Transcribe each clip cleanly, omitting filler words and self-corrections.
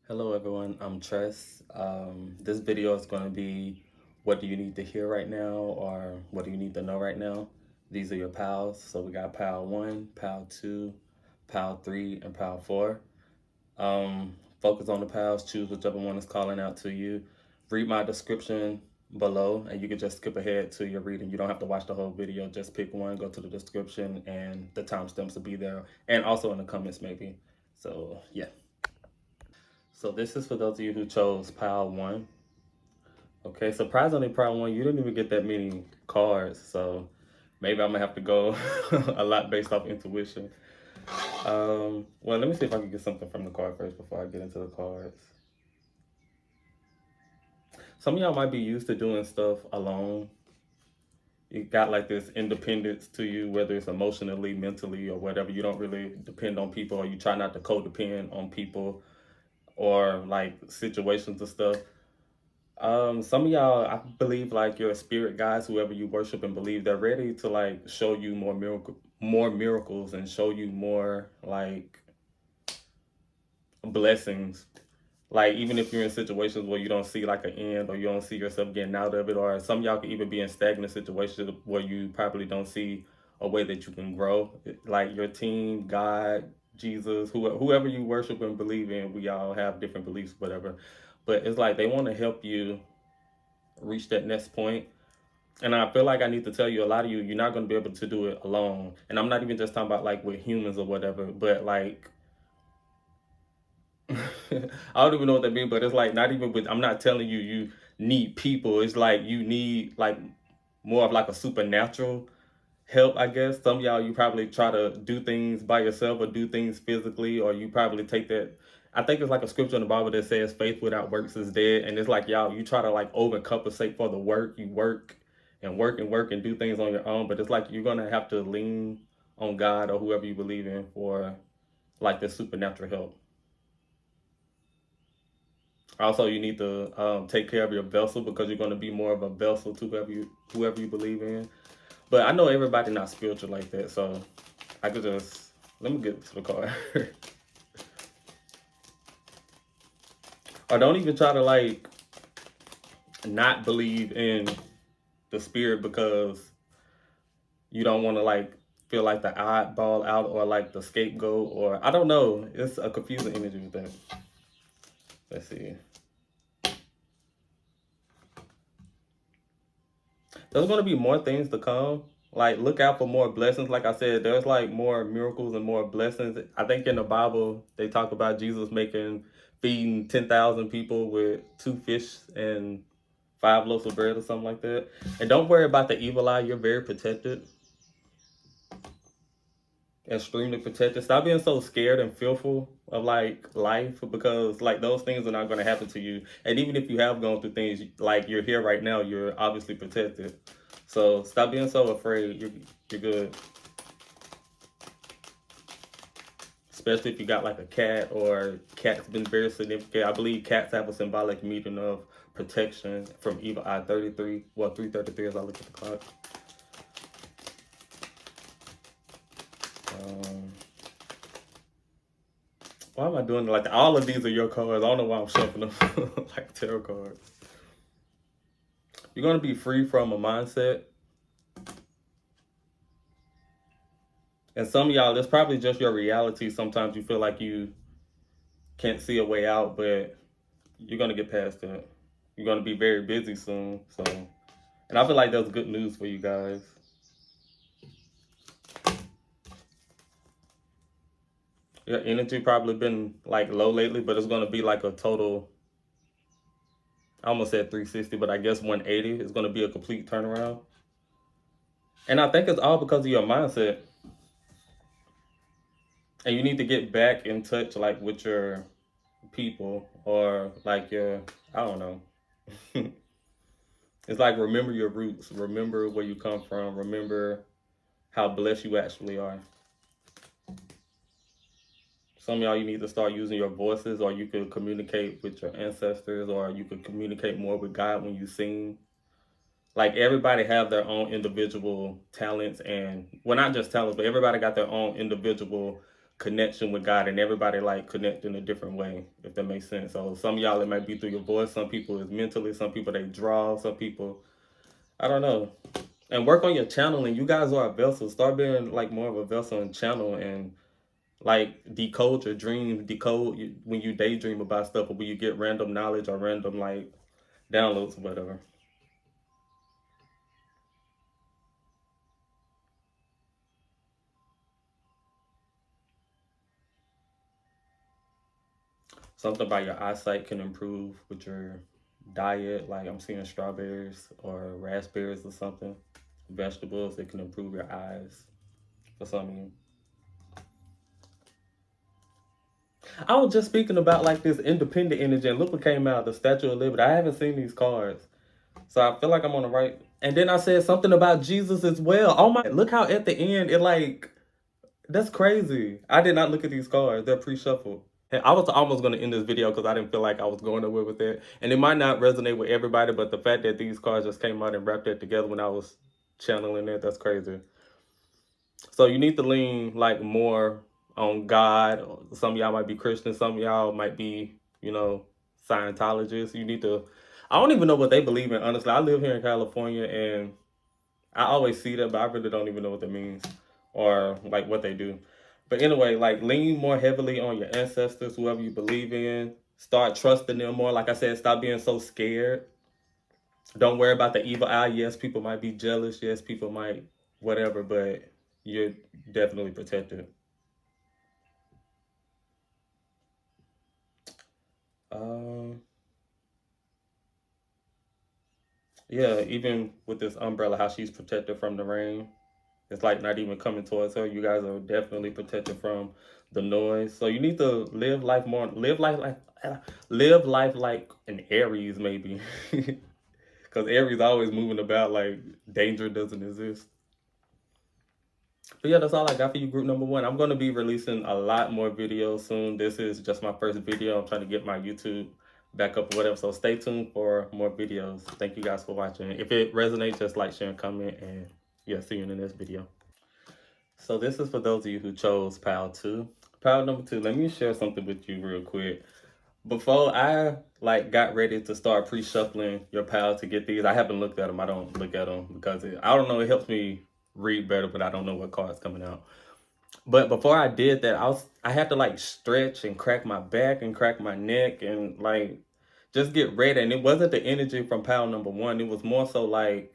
Hello everyone, I'm Tress. This video is going to be what do you need to hear right now or what do you need to know right now. These are your pals. So we got pal 1, pal 2, pal 3, and pal 4. Focus on the pals, choose whichever one is calling out to you. Read my description below and you can just skip ahead to your reading. You don't have to watch the whole video, just pick one, go to the description and the timestamps will be there and also in the comments maybe. So yeah. So this is for those of you who chose pile one. Okay, surprisingly, pile one, you didn't even get that many cards. So maybe I'm gonna have to go a lot based off intuition. Well, let me see if I can get something from the card first before I get into the cards. Some of y'all might be used to doing stuff alone. You got like this independence to you, whether it's emotionally, mentally, or whatever. You don't really depend on people, or you try not to codepend on people or like situations and stuff. Some of y'all, I believe, like your spirit guides, whoever you worship and believe, they're ready to like show you more miracles, and show you more like blessings. Like even if you're in situations where you don't see like an end, or you don't see yourself getting out of it, or some of y'all can even be in stagnant situations where you probably don't see a way that you can grow. Like your team, God, Jesus, whoever you worship and believe in, we all have different beliefs, whatever. But it's like they want to help you reach that next point. And I feel like I need to tell you, a lot of you, you're not going to be able to do it alone. And I'm not even just talking about like with humans or whatever, but like, I don't even know what that means, but it's like not even with, I'm not telling you you need people. It's like you need like more of like a supernatural help, I guess. Some of y'all, you probably try to do things by yourself or do things physically, or you probably take that. I think it's like a scripture in the Bible that says faith without works is dead. And it's like y'all, you try to like overcompensate for the work. You work and work and work and do things on your own, but it's like you're gonna have to lean on God or whoever you believe in for like this supernatural help. Also, you need to take care of your vessel, because you're going to be more of a vessel to whoever you believe in. But I know everybody not spiritual like that, so I could just let me get to the card. Or don't even try to like not believe in the spirit because you don't want to like feel like the oddball out or like the scapegoat, or I don't know. It's a confusing energy with that. Let's see. There's going to be more things to come. Like, look out for more blessings. Like I said, there's like more miracles and more blessings. I think in the Bible, they talk about Jesus feeding 10,000 people with 2 fish and 5 loaves of bread or something like that. And don't worry about the evil eye. You're very protected, extremely protected. Stop being so scared and fearful of like life, because like those things are not going to happen to you. And even if you have gone through things, like you're here right now, you're obviously protected. So stop being so afraid. You're good. Especially if you got like a cat, or cat's been very significant. I believe cats have a symbolic meaning of protection from evil eye 33. Well, 333 as I look at the clock. Um, why am I doing it like that? All of these are your cards. I don't know why I'm shuffling them like tarot cards. You're going to be free from a mindset. And some of y'all, that's probably just your reality. Sometimes you feel like you can't see a way out, but you're going to get past that. You're going to be very busy soon. So, and I feel like that's good news for you guys. Your energy probably been like low lately, but it's going to be like a total, I almost said 360, but I guess 180 is going to be a complete turnaround. And I think it's all because of your mindset. And you need to get back in touch like with your people, or like your, I don't know. It's like remember your roots, remember where you come from, remember how blessed you actually are. Some of y'all, you need to start using your voices, or you could communicate with your ancestors, or you could communicate more with God when you sing. Like everybody have their own individual talents, and well, not just talents, but everybody got their own individual connection with God, and everybody like connect in a different way, if that makes sense. So some of y'all it might be through your voice, some people is mentally, some people they draw, some people I don't know. And work on your channeling. You guys are a vessel. Start being like more of a vessel and channel and like decode your dreams, when you daydream about stuff or when you get random knowledge or random like downloads or whatever. Something about your eyesight can improve with your diet. Like I'm seeing strawberries or raspberries or something. Vegetables that can improve your eyes for some of you. I was just speaking about like this independent energy, and look what came out, the Statue of Liberty. I haven't seen these cards. So I feel like I'm on the right. And then I said something about Jesus as well. Oh my, look how at the end it like, that's crazy. I did not look at these cards. They're pre-shuffled. And I was almost going to end this video because I didn't feel like I was going nowhere with it. And it might not resonate with everybody, but the fact that these cards just came out and wrapped it together when I was channeling it, that's crazy. So you need to lean like more on God. Some of y'all might be Christian. Some of y'all might be, Scientologists. You need to. I don't even know what they believe in. Honestly, I live here in California, and I always see that, but I really don't even know what that means or like what they do. But anyway, like lean more heavily on your ancestors, whoever you believe in. Start trusting them more. Like I said, stop being so scared. Don't worry about the evil eye. Yes, people might be jealous. Yes, people might whatever, but you're definitely protected. Um, yeah, even with this umbrella, how she's protected from the rain. It's like not even coming towards her. You guys are definitely protected from the noise. So you need to live life like an Aries maybe, because Aries always moving about like danger doesn't exist. But yeah, that's all I got for you, group number one. I'm gonna be releasing a lot more videos soon. This is just my first video. I'm trying to get my YouTube back up or whatever. So stay tuned for more videos. Thank you guys for watching. If it resonates, just like, share, and comment, and yeah, see you in the next video. So this is for those of you who chose pile two. Pile number two, let me share something with you real quick. Before I like got ready to start pre-shuffling your pile to get these, I haven't looked at them. I don't look at them because I don't know. It helps me read better, but I don't know what card's coming out. But before I did that, I had to like stretch and crack my back and crack my neck and like just get ready. And it wasn't the energy from pile number one. It was more so like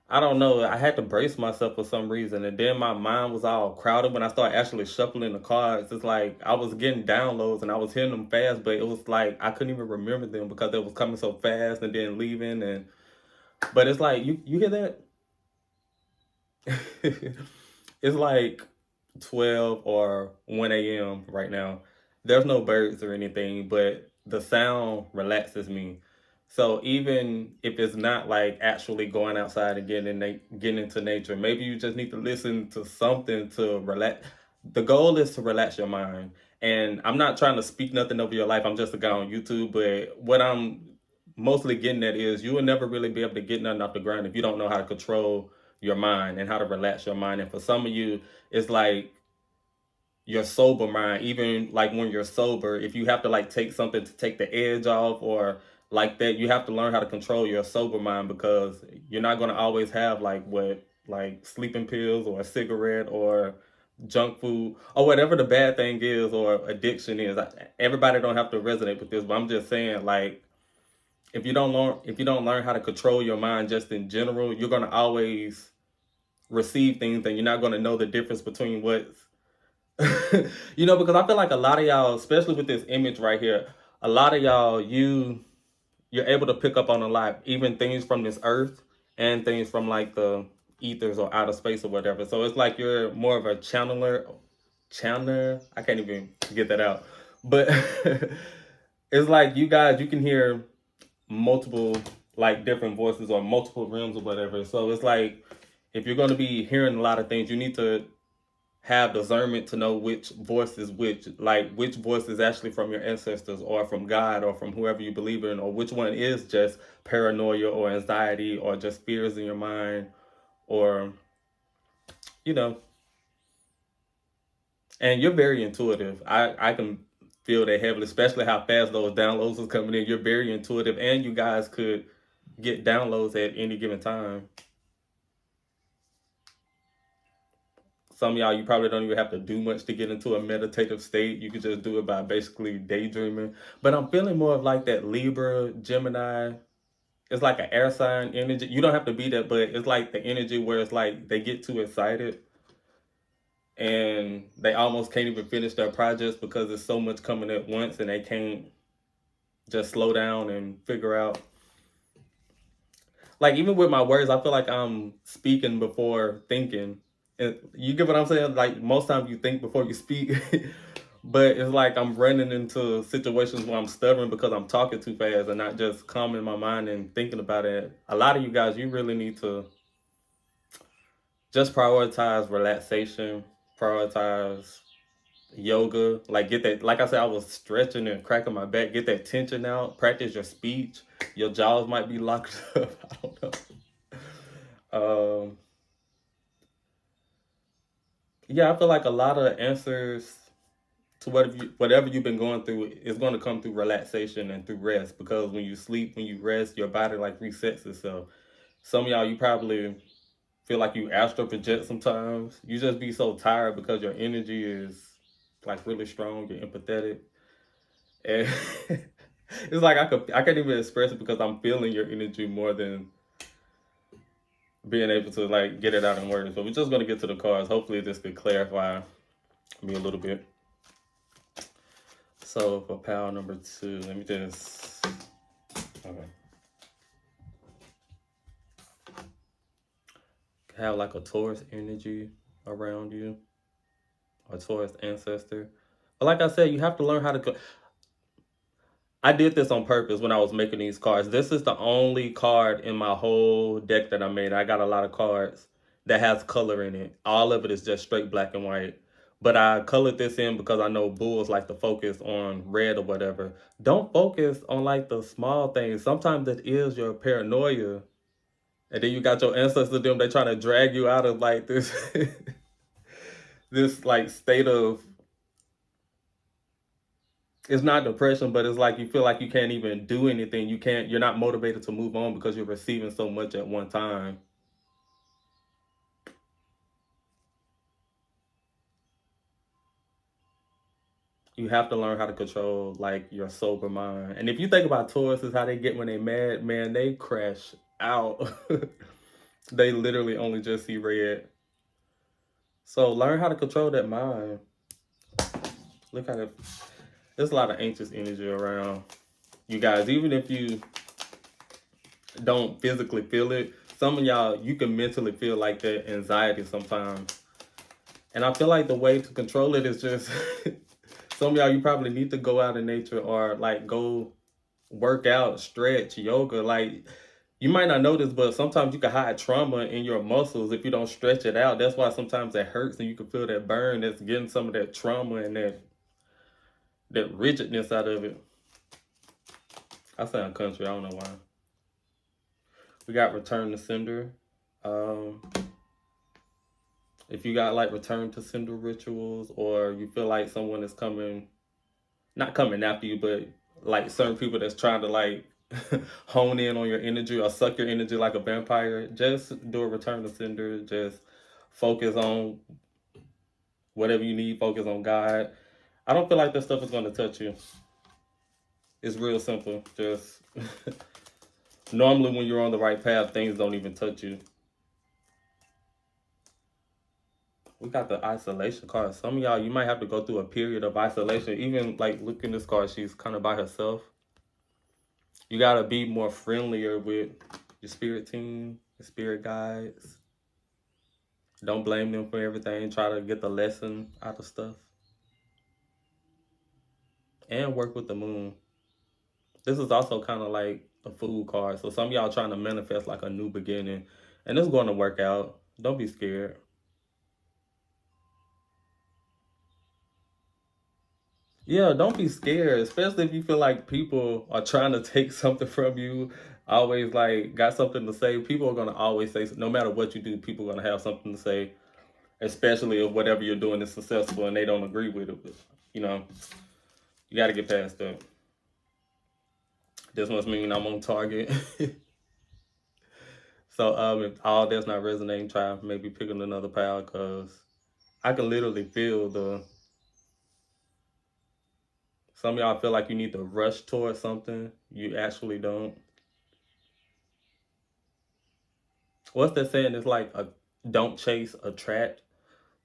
I don't know. I had to brace myself for some reason, and then my mind was all crowded when I started actually shuffling the cards. It's like I was getting downloads and I was hitting them fast, but it was like I couldn't even remember them because they was coming so fast and then leaving. And but it's like you hear that? It's like 12 or 1 a.m. right now. There's no birds or anything, but the sound relaxes me. So even if it's not like actually going outside and getting into nature, maybe you just need to listen to something to relax. The goal is to relax your mind. And I'm not trying to speak nothing over your life. I'm just a guy on YouTube. But what I'm mostly getting at is you will never really be able to get nothing off the ground if you don't know how to control your mind and how to relax your mind. And for some of you, it's like your sober mind, even like when you're sober, if you have to like take something to take the edge off or like that, you have to learn how to control your sober mind because you're not going to always have like sleeping pills or a cigarette or junk food or whatever the bad thing is or addiction is. Everybody don't have to resonate with this, but I'm just saying like if you don't learn how to control your mind just in general, you're going to always receive things and you're not going to know the difference between what's because I feel like a lot of y'all, especially with this image right here, a lot of y'all, you're able to pick up on a lot, even things from this earth and things from like the ethers or outer space or whatever. So it's like you're more of a channeler. I can't even get that out. But it's like you can hear multiple like different voices or multiple realms or whatever. So it's like if you're going to be hearing a lot of things, you need to have discernment to know which voice is which, like which voice is actually from your ancestors or from God or from whoever you believe in, or which one is just paranoia or anxiety or just fears in your mind, or you know, And you're very intuitive. I can feel that heavily, especially how fast those downloads is coming in. You're very intuitive, and you guys could get downloads at any given time. Some of y'all, you probably don't even have to do much to get into a meditative state. You can just do it by basically daydreaming. But I'm feeling more of like that Libra, Gemini. It's like an air sign energy. You don't have to be that, but it's like the energy where it's like they get too excited and they almost can't even finish their projects because there's so much coming at once and they can't just slow down and figure out. Like even with my words, I feel like I'm speaking before thinking. And you get what I'm saying? Like most times you think before you speak. But it's like I'm running into situations where I'm stubborn because I'm talking too fast and not just calming my mind and thinking about it. A lot of you guys, you really need to just prioritize relaxation, prioritize yoga, like get that, like I said, I was stretching and cracking my back, get that tension out, practice your speech. Your jaws might be locked up. I don't know. Yeah, I feel like a lot of answers to whatever you've been going through is going to come through relaxation and through rest, because when you sleep, when you rest, your body like resets itself. Some of y'all, you probably feel like you astral project sometimes. You just be so tired because your energy is like really strong, you're empathetic. And it's like I can't even express it because I'm feeling your energy more than being able to like get it out in words. But we're just gonna get to the cards. Hopefully this could clarify me a little bit. So for pile number 2, let me just okay. Have like a Taurus energy around you, a Taurus ancestor. But like I said, you have to learn how to go. I did this on purpose when I was making these cards. This is the only card in my whole deck that I made. I got a lot of cards that has color in it. All of it is just straight black and white. But I colored this in because I know bulls like to focus on red or whatever. Don't focus on like the small things. Sometimes it is your paranoia. And then you got your ancestors, them, they trying to drag you out of like this this like state of, it's not depression, but it's like you feel like you can't even do anything. You're not motivated to move on because you're receiving so much at one time. You have to learn how to control like your sober mind. And if you think about Taurus is how they get when they mad, man, they crash out. They literally only just see red. So learn how to control that mind. Look at it. There's a lot of anxious energy around you guys. Even if you don't physically feel it, some of y'all, you can mentally feel like that anxiety sometimes. And I feel like the way to control it is just some of y'all, you probably need to go out in nature or like go work out, stretch, yoga. Like you might not notice, but sometimes you can hide trauma in your muscles if you don't stretch it out. That's why sometimes it hurts and you can feel that burn. That's getting some of that trauma and that rigidness out of it. I sound country, I don't know why. We got return to sender. Um, if you got like return to sender rituals, or you feel like someone is coming, not coming after you, but like certain people that's trying to like hone in on your energy or suck your energy like a vampire, just do a return to sender. Just focus on whatever you need, focus on God. I don't feel like this stuff is going to touch you. It's real simple. Just normally when you're on the right path, things don't even touch you. We got the isolation card. Some of y'all, you might have to go through a period of isolation. Even like look in this card, she's kind of by herself. You gotta be more friendlier with your spirit team, your spirit guides. Don't blame them for everything. Try to get the lesson out of stuff. And work with the moon. This is also kind of like a food card. So some of y'all trying to manifest like a new beginning. And it's going to work out. Don't be scared. Yeah, don't be scared, especially if you feel like people are trying to take something from you. Always like got something to say. People are gonna always say, no matter what you do, people are gonna have something to say. especially if whatever you're doing is successful and they don't agree with it. But, you know, you got to get past that. This must mean I'm on target. So if all that's not resonating, try maybe picking another pal because I can literally feel the. Some of y'all feel like you need to rush towards something. You actually don't. What's that saying? It's like a don't chase, attract.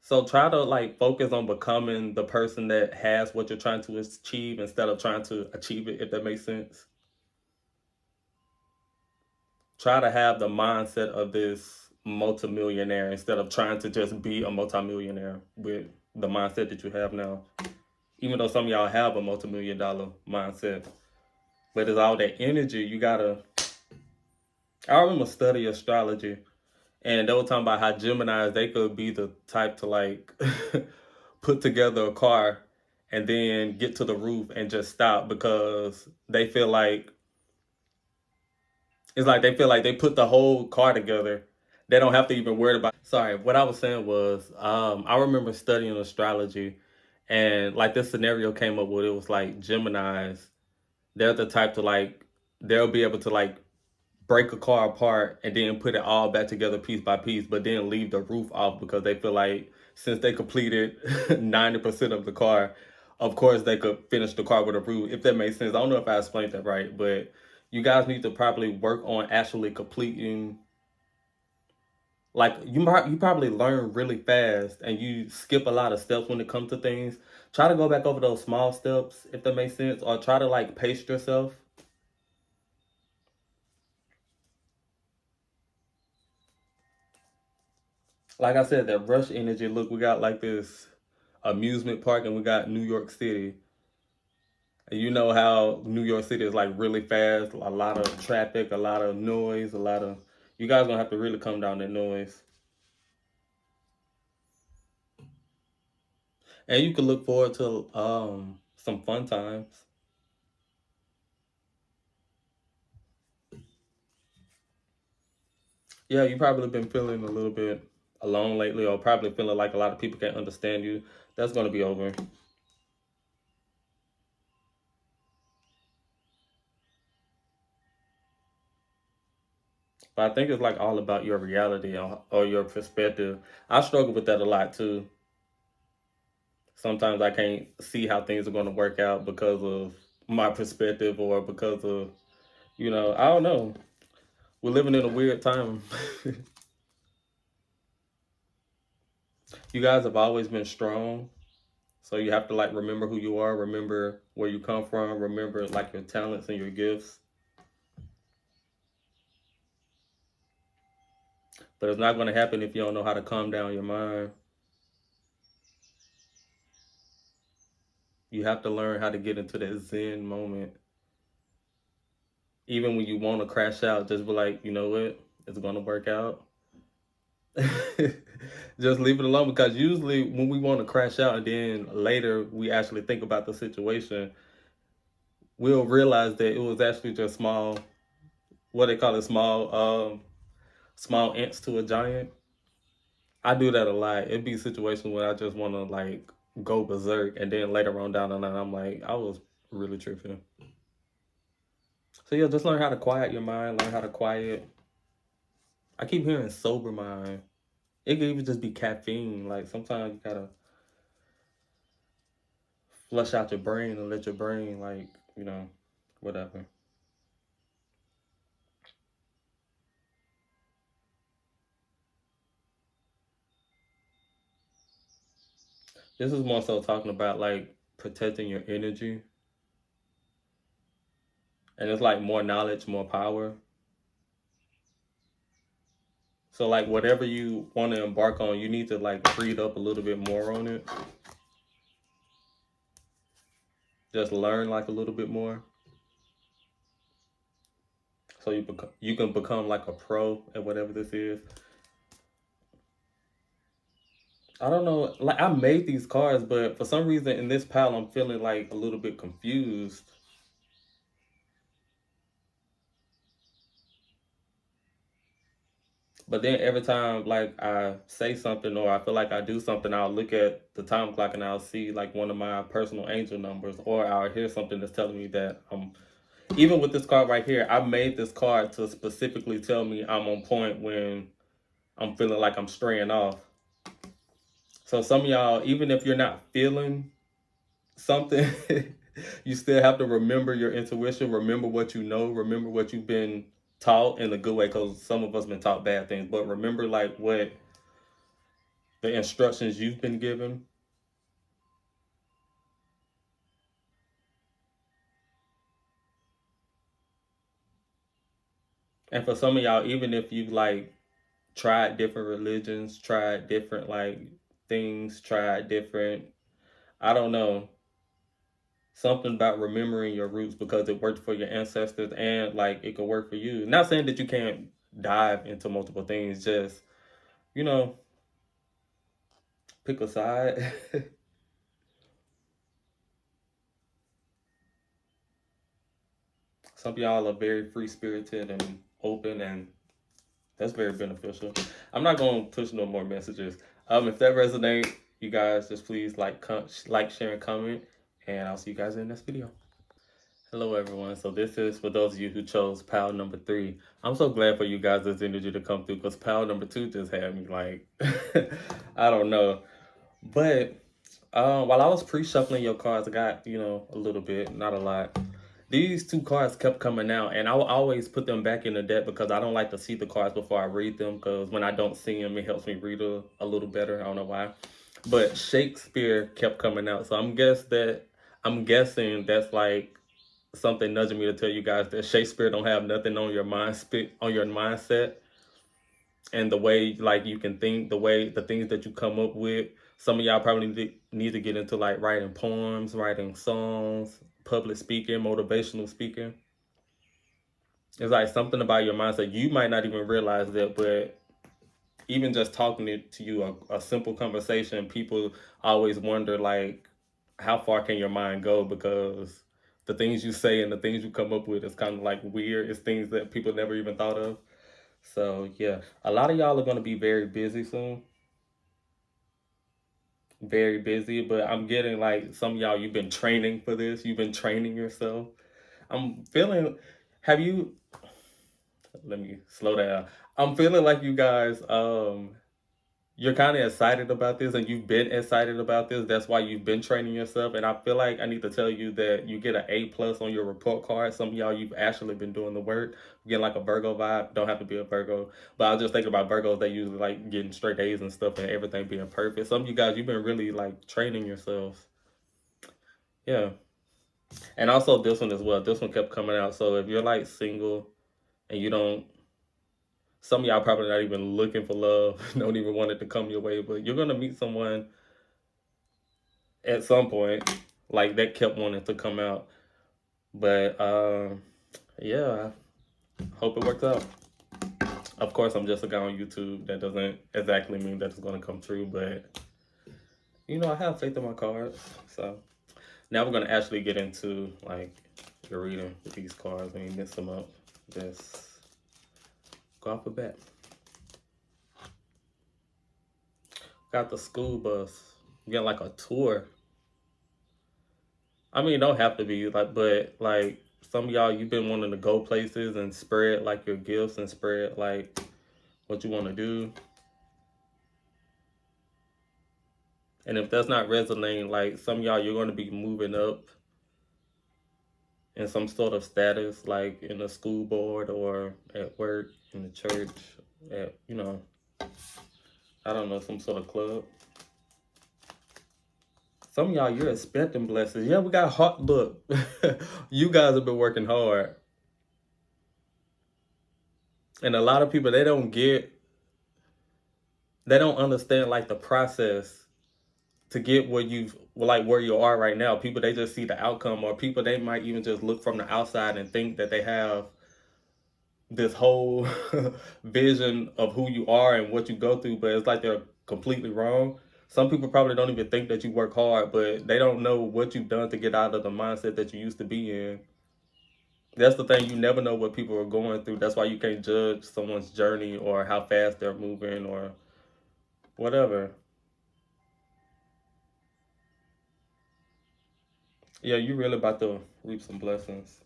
So try to like focus on becoming the person that has what you're trying to achieve instead of trying to achieve it, if that makes sense. Try to have the mindset of this multimillionaire instead of trying to just be a multimillionaire with the mindset that you have now. Even though some of y'all have a multi-million-dollar mindset, but it's all that energy. You gotta. I remember studying astrology, and they were talking about how Geminis they could be the type to like put together a car and then get to the roof and just stop because they feel like it's like they feel like they put the whole car together. They don't have to even worry about. Sorry, what I was saying was I remember studying astrology, and like this scenario came up with it was like Gemini's. They're the type to like they'll be able to like break a car apart and then put it all back together piece by piece, but then leave the roof off because they feel like since they completed 90% of the car, of course they could finish the car with a roof, if that makes sense. I don't know if I explained that right, but you guys need to probably work on actually completing. Like you probably learn really fast and you skip a lot of steps when it comes to things. Try to go back over those small steps, if that makes sense, or try to like pace yourself. Like I said, that rush energy. Look, we got like this amusement park and we got New York City. And you know how New York City is like really fast, a lot of traffic, a lot of noise, a lot of. You guys gonna have to really calm down that noise. And you can look forward to some fun times. Yeah, you probably been feeling a little bit alone lately, or probably feeling like a lot of people can't understand you. That's gonna be over. But I think it's like all about your reality or your perspective. I struggle with that a lot too. Sometimes I can't see how things are going to work out because of my perspective or because of, I don't know. We're living in a weird time. You guys have always been strong. So you have to like remember who you are, remember where you come from, remember like your talents and your gifts. But it's not going to happen if you don't know how to calm down your mind. You have to learn how to get into that Zen moment. Even when you want to crash out, just be like, you know what? It's going to work out. Just leave it alone because usually when we want to crash out and then later we actually think about the situation, we'll realize that it was actually just small, what they call it, small ants to a giant. I do that a lot. It'd be situations where I just want to like go berserk, and then later on down the line, I'm like, I was really tripping. So yeah, just learn how to quiet your mind, learn how to quiet. I keep hearing sober mind. It could even just be caffeine. Like sometimes you gotta flush out your brain and let your brain like, whatever. This is more so talking about like protecting your energy, and it's like more knowledge, more power. So like whatever you want to embark on, you need to like read up a little bit more on it. Just learn like a little bit more, so you can become like a pro at whatever this is. I don't know. Like I made these cards, but for some reason in this pile, I'm feeling like a little bit confused. But then every time like I say something or I feel like I do something, I'll look at the time clock and I'll see like one of my personal angel numbers, or I'll hear something that's telling me that even with this card right here, I made this card to specifically tell me I'm on point when I'm feeling like I'm straying off. So some of y'all, even if you're not feeling something, you still have to remember your intuition, remember what you know, remember what you've been taught in a good way, because some of us been taught bad things, but remember like what the instructions you've been given. And for some of y'all, even if you like tried different religions, tried different like things, tried different, I don't know, something about remembering your roots because it worked for your ancestors and like it could work for you. Not saying that you can't dive into multiple things, just, you know, pick a side. Some of y'all are very free spirited and open, and that's very beneficial. I'm not going to push no more messages. If that resonates, you guys just please like, share, and comment, and I'll see you guys in the next video. Hello, everyone. So this is for those of you who chose pal number 3. I'm so glad for you guys' this energy to come through because pal number 2 just had me like, I don't know. But while I was pre-shuffling your cards, I got, a little bit, not a lot. These 2 cards kept coming out, and I will always put them back in the deck because I don't like to see the cards before I read them, because when I don't see them, it helps me read a little better. I don't know why. But Shakespeare kept coming out, so I'm guessing that's like something nudging me to tell you guys that Shakespeare don't have nothing on your mindset, and the way like you can think, the things that you come up with. Some of y'all probably need to get into like writing poems, writing songs, public speaking, motivational speaking. It's like something about your mindset. You might not even realize that, but even just talking to you, a simple conversation, people always wonder like, how far can your mind go? Because the things you say and the things you come up with is kind of like weird. It's things that people never even thought of. So yeah, a lot of y'all are going to be very busy soon. Very busy, but I'm getting like some of y'all, you've been training for this. You've been training yourself. I'm feeling, have you, let me slow down. I'm feeling like you guys, you're kind of excited about this and you've been excited about this. That's why you've been training yourself. And I feel like I need to tell you that you get an A+ on your report card. Some of y'all, you've actually been doing the work. You get like a Virgo vibe. Don't have to be a Virgo. But I was just thinking about Virgos. They usually like getting straight A's and stuff and everything being perfect. Some of you guys, you've been really like training yourselves. Yeah. And also this one as well. This one kept coming out. So if you're like single and you don't, some of y'all probably not even looking for love, don't even want it to come your way, but you're gonna meet someone at some point. Like that kept wanting to come out. But yeah, hope it works out. Of course, I'm just a guy on YouTube. That doesn't exactly mean that it's gonna come true, but I have faith in my cards. So now we're gonna actually get into like your reading with these cards. Let me mix them up. Just go off the bat. Got the school bus. Get like a tour. I mean, it don't have to be like, but like some of y'all, you've been wanting to go places and spread like your gifts and spread like what you want to do. And if that's not resonating, like some of y'all, you're going to be moving up in some sort of status, like in the school board or at work, in the church, at, I don't know, some sort of club. Some of y'all, you're expecting blessings. Yeah, we got hard. Look, you guys have been working hard. And a lot of people, they don't understand like the process to get where you are right now. People, they just see the outcome, or people, they might even just look from the outside and think that they have this whole vision of who you are and what you go through, but it's like they're completely wrong. Some people probably don't even think that you work hard, but they don't know what you've done to get out of the mindset that you used to be in. That's the thing. You never know what people are going through. That's why you can't judge someone's journey or how fast they're moving or whatever. Yeah, you really about to reap some blessings.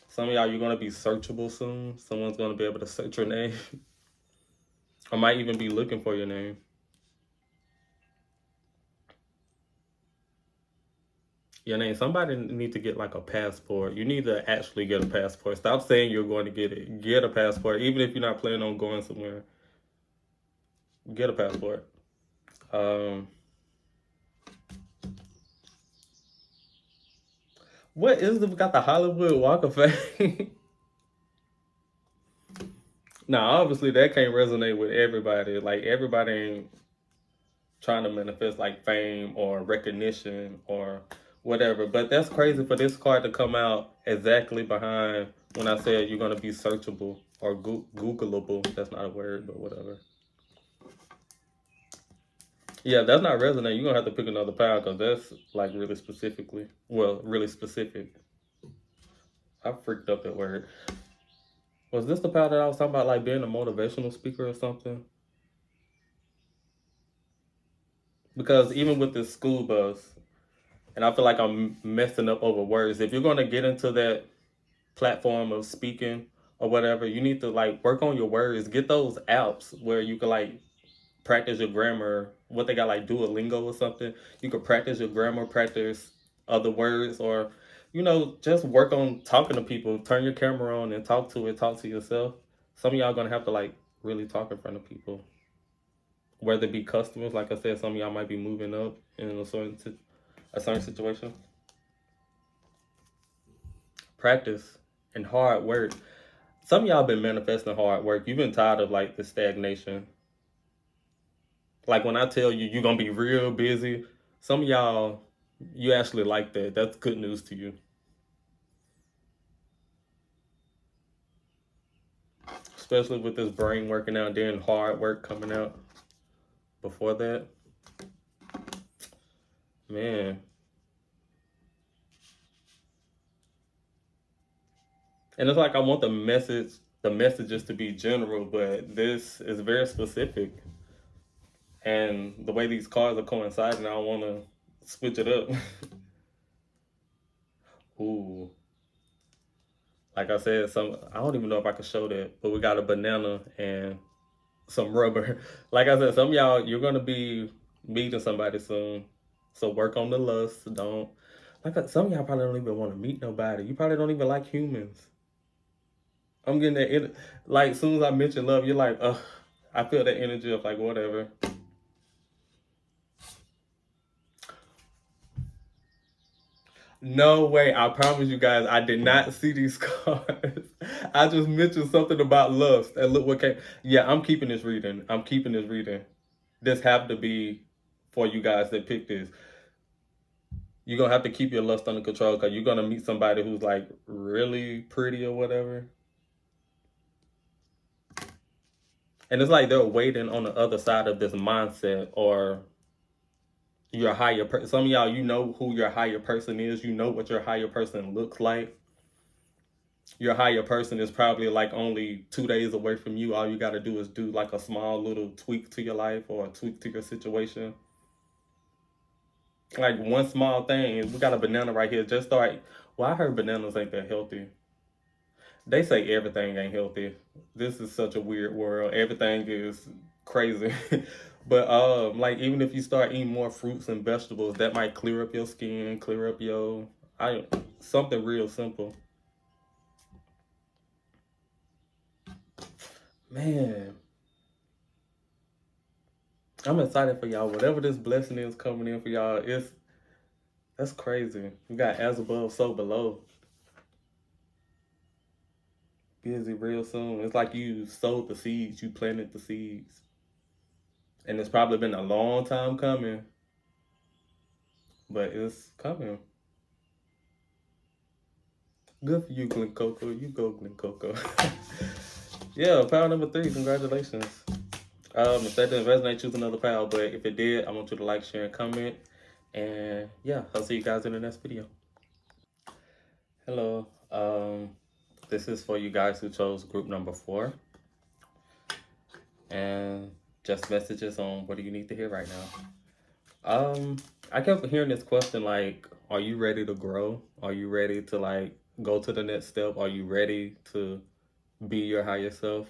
Some of y'all, you're gonna be searchable soon. Someone's gonna be able to search your name, or might even be looking for your name. Your name. Somebody need to get like a passport. You need to actually get a passport. Stop saying you're going to get it. Get a passport, even if you're not planning on going somewhere. Get a passport. Um, what is it? We got the Hollywood Walk of Fame. Now, obviously, that can't resonate with everybody. Like everybody ain't trying to manifest like fame or recognition or whatever. But that's crazy for this card to come out exactly behind when I said you're gonna be searchable or Googleable. That's not a word, but whatever. Yeah, that's not resonating. You're gonna have to pick another pile because that's like really specifically, well, really specific. I freaked up that word. Was this the pile that I was talking about, like being a motivational speaker or something? Because even with this school bus, and I feel like I'm messing up over words. If you're gonna get into that platform of speaking or whatever, you need to like work on your words. Get those apps where you can like practice your grammar. What they got like Duolingo or something. You could practice your grammar, practice other words, or just work on talking to people. Turn your camera on and talk to it. Talk to yourself. Some of y'all gonna have to like really talk in front of people, whether it be customers. Like I said, some of y'all might be moving up in a certain situation. Practice and hard work. Some of y'all been manifesting hard work. You've been tired of like the stagnation. Like when I tell you you're gonna be real busy, some of y'all you actually like that. That's good news to you. Especially with this brain working out, then hard work coming out before that. Man. And it's like I want the messages to be general, but this is very specific. And the way these cards are coinciding, I wanna switch it up. Ooh. Like I said, I don't even know if I can show that, but we got a banana and some rubber. Like I said, some of y'all you're gonna be meeting somebody soon, so work on the lust. Don't some of y'all probably don't even want to meet nobody. You probably don't even like humans. I'm getting that. Like as soon as I mention love, you're like, ugh. I feel that energy of like whatever. No way. I promise you guys, I did not see these cards. I just mentioned something about lust. And look what came. Yeah, I'm keeping this reading. I'm keeping this reading. This have to be for you guys that pick this. You're gonna have to keep your lust under control because you're gonna meet somebody who's like really pretty or whatever. And it's like they're waiting on the other side of this mindset or your higher person. Some of y'all, you know who your higher person is. You know what your higher person looks like. Your higher person is probably like only 2 days away from you. All you got to do is do like a small little tweak to your life or a tweak to your situation. Like one small thing. We got a banana right here. Just start. Well, I heard bananas ain't that healthy. They say everything ain't healthy. This is such a weird world. Everything is crazy. But like even if you start eating more fruits and vegetables, that might clear up your skin, clear up your I something real simple. Man, I'm excited for y'all. Whatever this blessing is coming in for y'all, that's crazy. We got as above, so below. Busy real soon. It's like you sowed the seeds, you planted the seeds. And it's probably been a long time coming, but it's coming. Good for you, Glen Coco. You go, Glen Coco. Yeah, pile number 3. Congratulations. If that didn't resonate, choose another pile. But if it did, I want you to like, share, and comment. And yeah, I'll see you guys in the next video. Hello. This is for you guys who chose group number 4, and just messages on what do you need to hear right now. I kept hearing this question like, are you ready to grow? Are you ready to like go to the next step? Are you ready to be your higher self?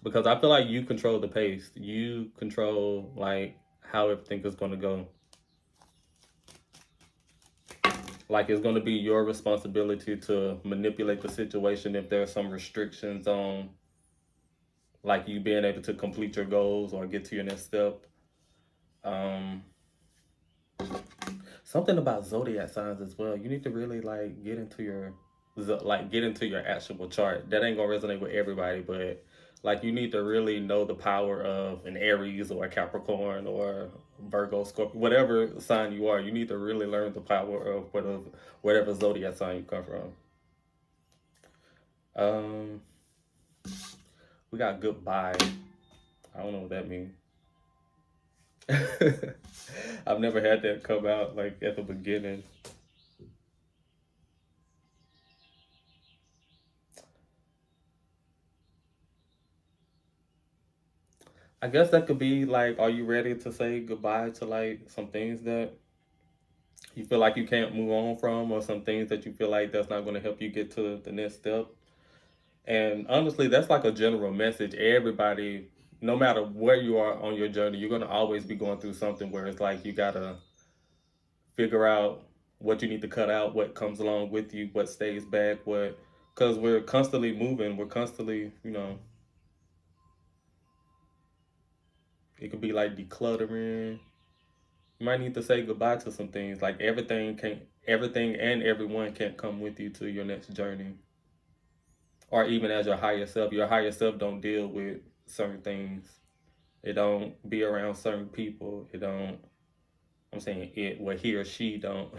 Because I feel like you control the pace. You control like how everything is going to go. Like it's going to be your responsibility to manipulate the situation if there's some restrictions on like you being able to complete your goals or get to your next step. Um, Something about zodiac signs as well. You need to really like get into your actual chart. That ain't gonna resonate with everybody, but like you need to really know the power of an Aries or a Capricorn or Virgo, Scorpio, whatever sign you are. You need to really learn the power of whatever zodiac sign you come from. Um, we got goodbye. I don't know what that means. I've never had that come out like at the beginning. I guess that could be like, are you ready to say goodbye to like some things that you feel like you can't move on from, or some things that you feel like that's not going to help you get to the next step? And honestly, that's like a general message. Everybody, no matter where you are on your journey, you're going to always be going through something where it's like you got to figure out what you need to cut out, what comes along with you, what stays back, what, because we're constantly moving, we're constantly, it could be like decluttering. You might need to say goodbye to some things. Like everything and everyone can't come with you to your next journey. Or even as your higher self. Your higher self don't deal with certain things. It don't be around certain people. It don't I'm saying it what he or she don't.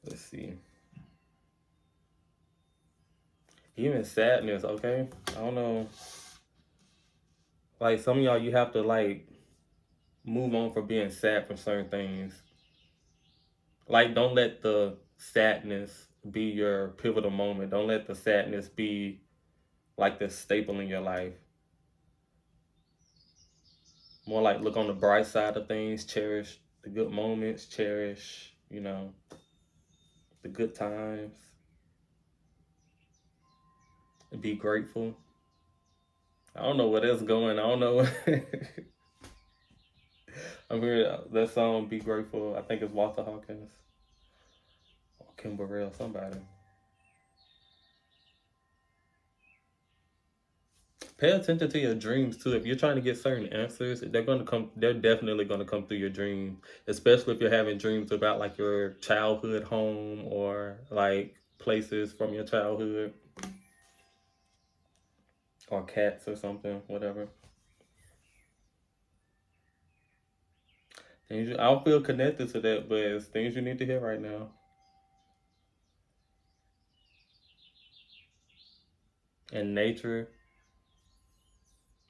Let's see. Even sadness, okay? I don't know. Like some of y'all you have to like move on from being sad from certain things. Like don't let the sadness be your pivotal moment. Don't let the sadness be like the staple in your life. More like look on the bright side of things, cherish the good moments, cherish, the good times, be grateful. I don't know where that's going. I don't know. I'm hearing that song, Be Grateful. I think it's Walter Hawkins or Kim Burrell, somebody. Pay attention to your dreams too. If you're trying to get certain answers, they're gonna come. They're definitely gonna come through your dreams. Especially if you're having dreams about like your childhood home or like places from your childhood or cats or something, whatever. I don't feel connected to that, but it's things you need to hear right now. And nature,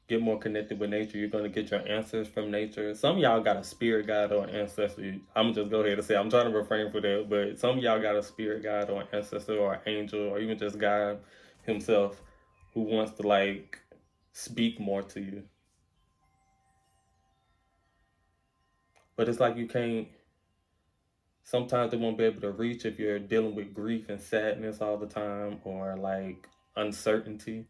get more connected with nature. You're gonna get your answers from nature. Some of y'all got a spirit guide or ancestor. I'm just go ahead and say I'm trying to refrain for that, but some of y'all got a spirit guide or ancestor or angel or even just God himself who wants to like speak more to you. But it's like you can't. Sometimes they won't be able to reach if you're dealing with grief and sadness all the time or like uncertainty.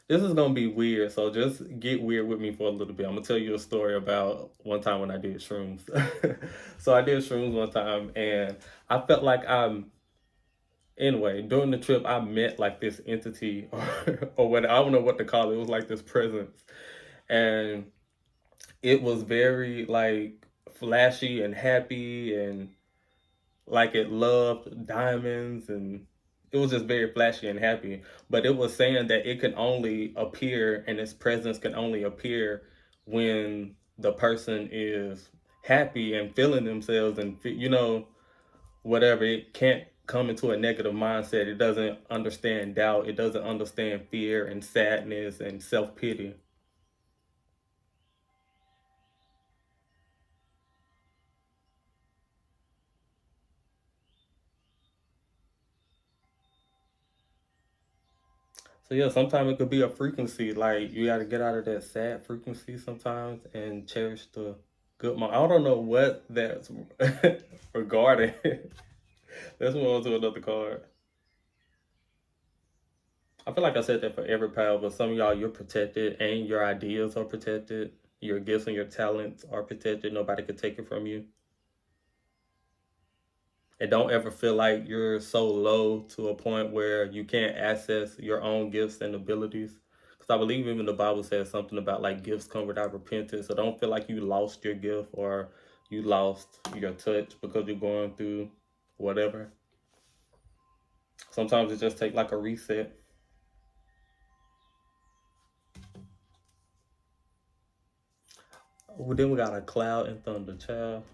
This is gonna be weird, so just get weird with me for a little bit. I'm gonna tell you a story about one time when I did shrooms. So I did shrooms one time, and I felt like anyway during the trip I met like this entity or what I don't know what to call it. It was like this presence, and it was very like flashy and happy and like it loved diamonds and it was just very flashy and happy. But it was saying that it can only appear and its presence can only appear when the person is happy and feeling themselves and whatever. It can't come into a negative mindset. It doesn't understand doubt. It doesn't understand fear and sadness and self-pity. So yeah, sometimes it could be a frequency. Like you got to get out of that sad frequency sometimes and cherish the good moment. I don't know what that's regarding. Let's move on to another card. I feel like I said that for every pile, but some of y'all, you're protected and your ideas are protected. Your gifts and your talents are protected. Nobody could take it from you. And don't ever feel like you're so low to a point where you can't access your own gifts and abilities. Because I believe even the Bible says something about like gifts come without repentance. So don't feel like you lost your gift or you lost your touch because you're going through whatever. Sometimes it just takes like a reset. Well, then we got a cloud and thunder, child.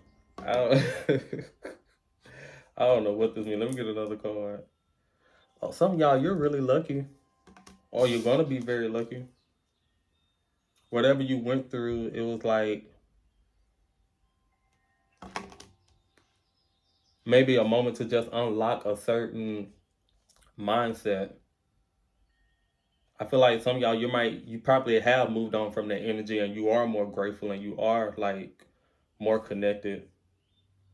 I don't, I don't know what this means. Let me get another card. Oh, some of y'all, you're really lucky. Or you're going to be very lucky. Whatever you went through, it was like maybe a moment to just unlock a certain mindset. I feel like some of y'all, you probably have moved on from that energy and you are more grateful and you are like more connected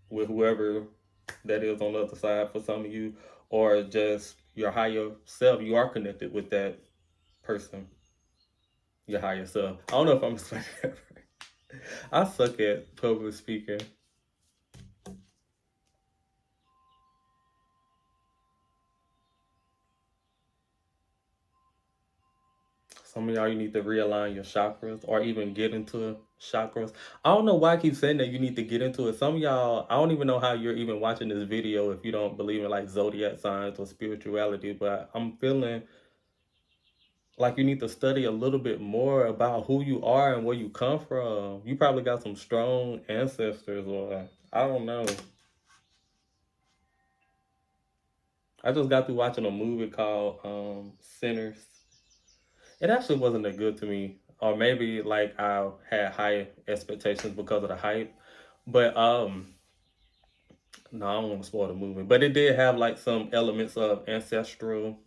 with whoever that is on the other side for some of you, or just your higher self. You are connected with that person, your higher self. I don't know if I'm explaining that right. I suck at public speaking. Some of y'all, you need to realign your chakras or even get into chakras. I don't know why I keep saying that you need to get into it. Some of y'all, I don't even know how you're even watching this video if you don't believe in like zodiac signs or spirituality, but I'm feeling like you need to study a little bit more about who you are and where you come from. You probably got some strong ancestors, or I don't know. I just got through watching a movie called Sinners. It actually wasn't that good to me, or maybe like I had high expectations because of the hype. But no, I don't want to spoil the movie. But it did have like some elements of ancestral,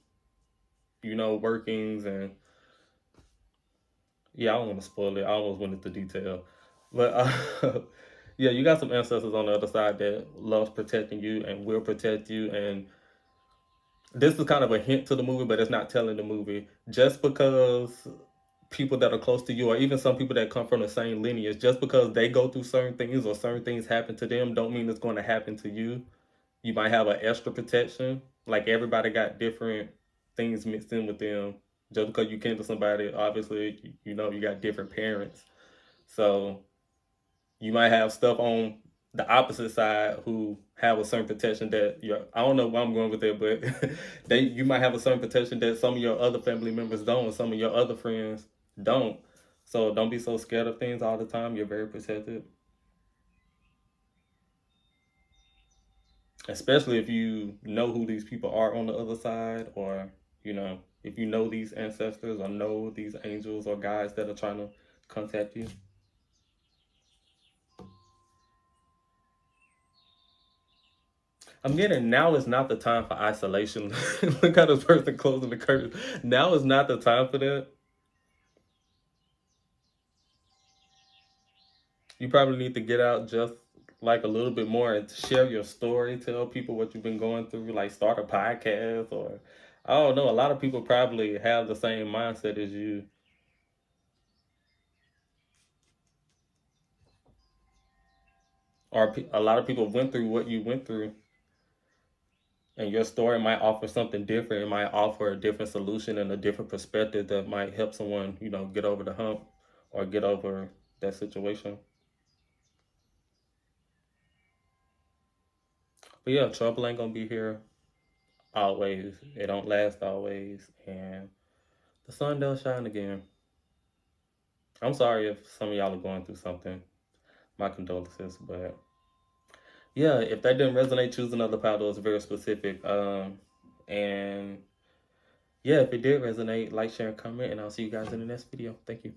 workings, and yeah, I don't want to spoil it. I almost went into detail, but yeah, you got some ancestors on the other side that loves protecting you and will protect you. And this is kind of a hint to the movie, but it's not telling the movie. Just because people that are close to you, or even some people that come from the same lineage, just because they go through certain things or certain things happen to them, don't mean it's going to happen to you. You might have an extra protection. Like everybody got different things mixed in with them. Just because you came to somebody, obviously, you got different parents. So you might have stuff on the opposite side who have a certain protection that I don't know where I'm going with it, but you might have a certain protection that some of your other family members don't, and some of your other friends don't. So don't be so scared of things all the time. You're very protected. Especially if you know who these people are on the other side, or if you know these ancestors or know these angels or guides that are trying to contact you. I'm getting now is not the time for isolation. Look how this person closing the curtain. Now is not the time for that. You probably need to get out just like a little bit more and share your story, tell people what you've been going through, like start a podcast, or I don't know. A lot of people probably have the same mindset as you, or a lot of people went through what you went through, and your story might offer something different. It might offer a different solution and a different perspective that might help someone, get over the hump or get over that situation. But yeah, trouble ain't gonna be here always. It don't last always, and the sun does shine again. I'm sorry if some of y'all are going through something. My condolences, but yeah, if that didn't resonate, choose another paddle. It's very specific. And yeah, if it did resonate, like, share, and comment, and I'll see you guys in the next video. Thank you.